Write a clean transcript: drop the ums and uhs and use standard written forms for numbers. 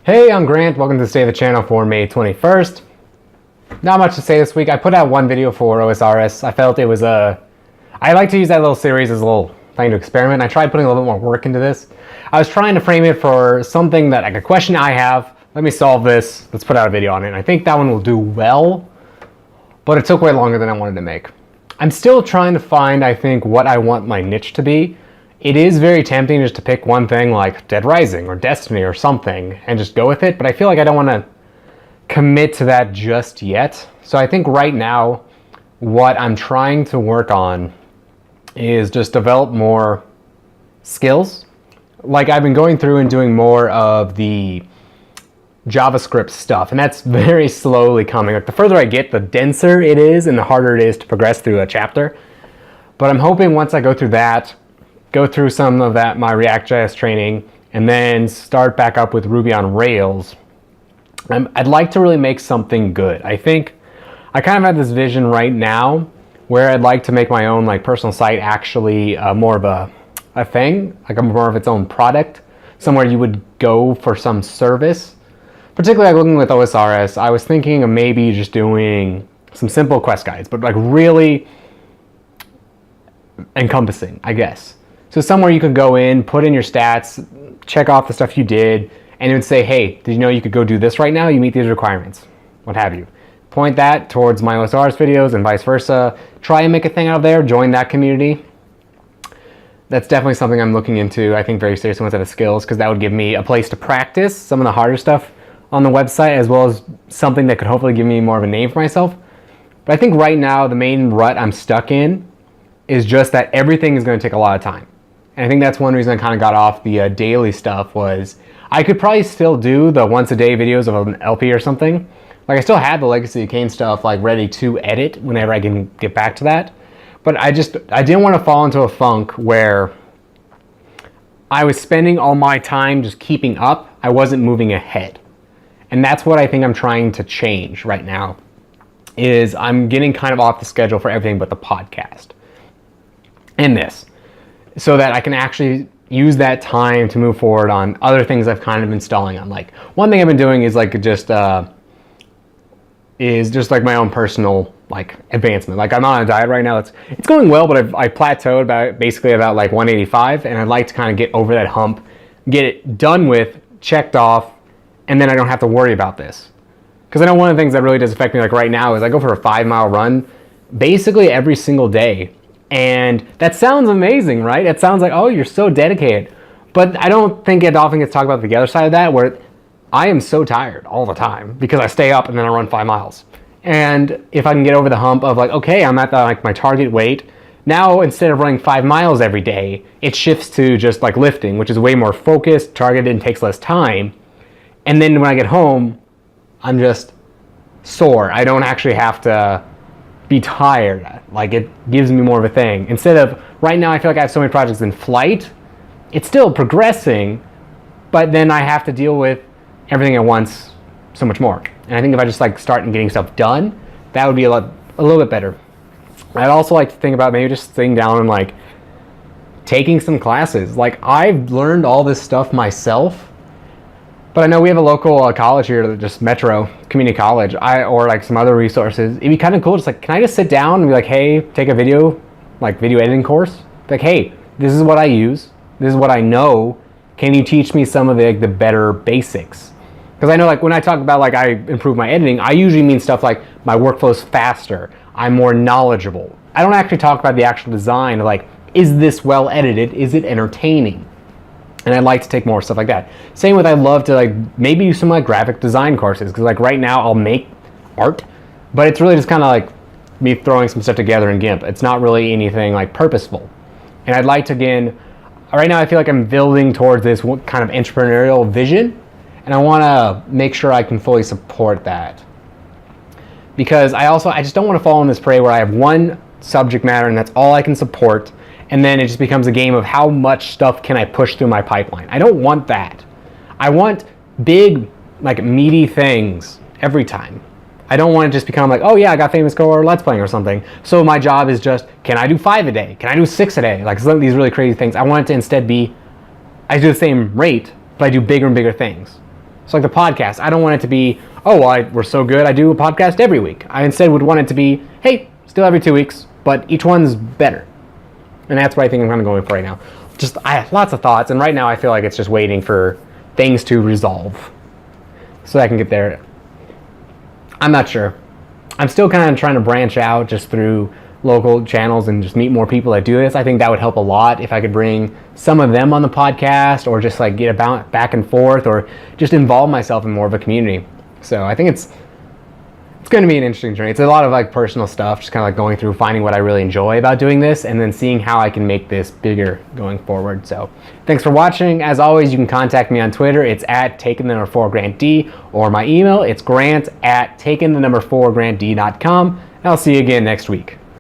Hey, I'm Grant. Welcome to the State of the Channel for May 21st. Not much to say this week. I put out one video for OSRS. I felt it was I like to use that little series as a little thing to experiment. I tried putting a little bit more work into this. I was trying to frame it for something that, like a question I have. Let me solve this. Let's put out a video on it. And I think that one will do well, but it took way longer than I wanted to make. I'm still trying to find, I think, what I want my niche to be. It is very tempting just to pick one thing like Dead Rising or Destiny or something and just go with it, but I feel like I don't want to commit to that just yet. So I think right now what I'm trying to work on is just develop more skills. Like I've been going through and doing more of the JavaScript stuff, and that's very slowly coming. Like the further I get, the denser it is and the harder it is to progress through a chapter. But I'm hoping once I go through that, go through some of that, my React.js training, and then start back up with Ruby on Rails, I'd like to really make something good. I think I kind of have this vision right now where I'd like to make my own like personal site actually more of a thing, like more of its own product, somewhere you would go for some service. Particularly like looking with OSRS, I was thinking of maybe just doing some simple quest guides, but like really encompassing, I guess. So somewhere you could go in, put in your stats, check off the stuff you did, and it would say, hey, did you know you could go do this right now? You meet these requirements, what have you. Point that towards my OSRS videos and vice versa. Try and make a thing out of there, join that community. That's definitely something I'm looking into, I think, very seriously once I have skills, because that would give me a place to practice some of the harder stuff on the website, as well as something that could hopefully give me more of a name for myself. But I think right now the main rut I'm stuck in is just that everything is going to take a lot of time. And I think that's one reason I kind of got off the daily stuff was I could probably still do the once a day videos of an LP or something. Like I still had the Legacy of Kain stuff like ready to edit whenever I can get back to that. But I didn't want to fall into a funk where I was spending all my time just keeping up. I wasn't moving ahead. And that's what I think I'm trying to change right now, is I'm getting kind of off the schedule for everything but the podcast and this, so that I can actually use that time to move forward on other things I've kind of been stalling on. Like one thing I've been doing is like just my own personal like advancement. Like I'm on a diet right now. It's going well, but I plateaued about like 185, and I'd like to kind of get over that hump, get it done with, checked off, and then I don't have to worry about this. Because I know one of the things that really does affect me like right now is I go for a 5-mile run basically every single day. And that sounds amazing, right? It sounds like, oh, you're so dedicated. But I don't think it often gets talked about the other side of that, where I am so tired all the time because I stay up and then I run 5 miles. And if I can get over the hump of like, okay, I'm at like my target weight, now instead of running 5 miles every day, it shifts to just like lifting, which is way more focused, targeted, and takes less time. And then when I get home, I'm just sore. I don't actually have to be tired. Like it gives me more of a thing. Instead of, right now I feel like I have so many projects in flight, it's still progressing, but then I have to deal with everything at once so much more. And I think if I just like start getting stuff done, that would be a little bit better. I'd also like to think about maybe just sitting down and like taking some classes. Like I've learned all this stuff myself, but I know we have a local college here, just Metro Community College, or like some other resources. It'd be kind of cool, just like, can I just sit down and be like, hey, take a video editing course? Like, hey, this is what I use. This is what I know. Can you teach me some of the better basics? Because I know like when I talk about like I improve my editing, I usually mean stuff like my workflow's faster. I'm more knowledgeable. I don't actually talk about the actual design, like, is this well edited? Is it entertaining? And I'd like to take more stuff like that. Same with, I'd love to like maybe do some like graphic design courses, because like right now I'll make art, but it's really just kind of like me throwing some stuff together in GIMP. It's not really anything like purposeful. And I'd like to, again, right now I feel like I'm building towards this kind of entrepreneurial vision, and I want to make sure I can fully support that. Because I just don't want to fall in this prey where I have one subject matter and that's all I can support, and then it just becomes a game of how much stuff can I push through my pipeline. I don't want that. I want big, like meaty things every time. I don't want to just become like, oh yeah, I got Famous Go or Let's Playing or something. So my job is just, can I do 5 a day? Can I do 6 a day? Like some of these really crazy things. I want it to instead be, I do the same rate, but I do bigger and bigger things. So like the podcast, I don't want it to be, oh, well, we're so good, I do a podcast every week. I instead would want it to be, hey, still every 2 weeks, but each one's better. And that's what I think I'm kind of going for right now. I have lots of thoughts, and right now I feel like it's just waiting for things to resolve so I can get there. I'm not sure. I'm still kind of trying to branch out just through local channels and just meet more people that do this. I think that would help a lot if I could bring some of them on the podcast, or just like get about back and forth, or just involve myself in more of a community. So I think it's going to be an interesting journey. It's a lot of like personal stuff, just kind of like going through finding what I really enjoy about doing this, and then seeing how I can make this bigger going forward. So thanks for watching. As always, you can contact me on Twitter. It's at taking4grantd, or my email, it's grant@taking4grantd.com. I'll see you again next week.